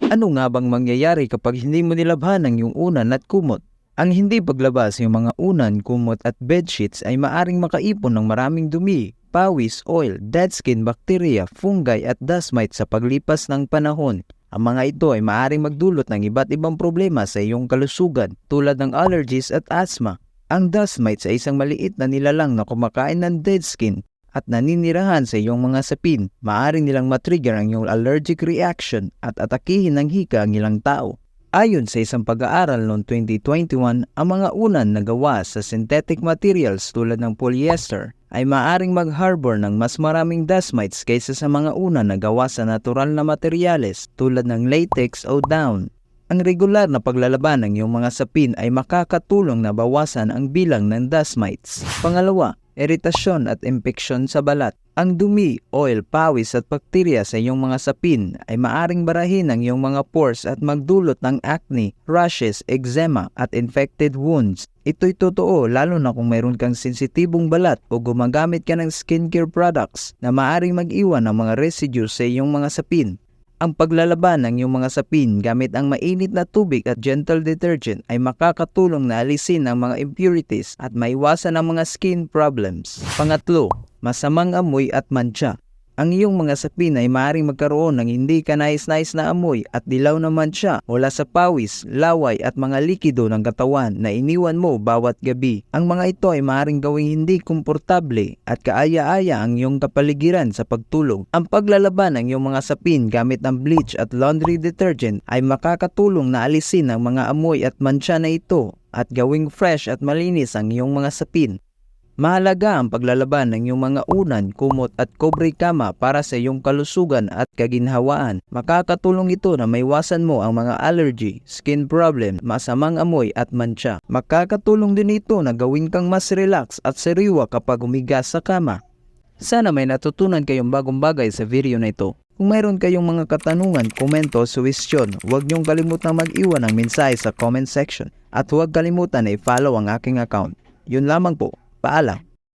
Ano nga bang mangyayari kapag hindi mo nilabhan ang iyong unan at kumot? Ang hindi paglabas ng mga unan, kumot at bedsheets ay maaring makaipon ng maraming dumi, pawis, oil, dead skin, bacteria, fungi at dust mites sa paglipas ng panahon. Ang mga ito ay maaring magdulot ng iba't ibang problema sa iyong kalusugan tulad ng allergies at asthma. Ang dust mites ay isang maliit na nilalang na kumakain ng dead skin at naninirahan sa iyong mga sapin. Maaari nilang matrigger ang iyong allergic reaction at atakihin ng hika ang ilang tao. Ayon sa isang pag-aaral noong 2021, ang mga unan na gawa sa synthetic materials tulad ng polyester ay maaring mag-harbor ng mas maraming dust mites kaysa sa mga unan na gawa sa natural na materyales tulad ng latex o down. Ang regular na paglalaban ng iyong mga sapin ay makakatulong na bawasan ang bilang ng dust mites. Pangalawa, iritasyon at impeksyon sa balat. Ang dumi, oil, pawis at bakterya sa iyong mga sapin ay maaring barahin ang iyong mga pores at magdulot ng acne, rashes, eczema at infected wounds. Ito'y totoo lalo na kung mayroon kang sensitibong balat o gumagamit ka ng skincare products na maaring mag-iwan ng mga residues sa iyong mga sapin. Ang paglalaban ng iyong mga sapin gamit ang mainit na tubig at gentle detergent ay makakatulong na alisin ang mga impurities at maiwasan ang mga skin problems. Pangatlo, masamang amoy at mantsa. Ang iyong mga sapin ay maaaring magkaroon ng hindi kanais-nais na amoy at dilaw na mantsa mula sa pawis, laway at mga likido ng katawan na iniwan mo bawat gabi. Ang mga ito ay maaaring gawing hindi komportable at kaaya-aya ang iyong kapaligiran sa pagtulog. Ang paglalaban ng iyong mga sapin gamit ang bleach at laundry detergent ay makakatulong na alisin ang mga amoy at mantsa na ito at gawing fresh at malinis ang iyong mga sapin. Mahalaga ang paglalaban ng iyong mga unan, kumot at kobre kama para sa iyong kalusugan at kaginhawaan. Makakatulong ito na maiwasan mo ang mga allergy, skin problem, masamang amoy at mantsa. Makakatulong din ito na gawin kang mas relax at sariwa kapag umiga sa kama. Sana may natutunan kayong bagong bagay sa video na ito. Kung mayroon kayong mga katanungan, komento o suwestyon, huwag niyong kalimutang mag-iwan ng mensahe sa comment section at huwag kalimutan na i-follow ang aking account. Yun lamang po. Paalam.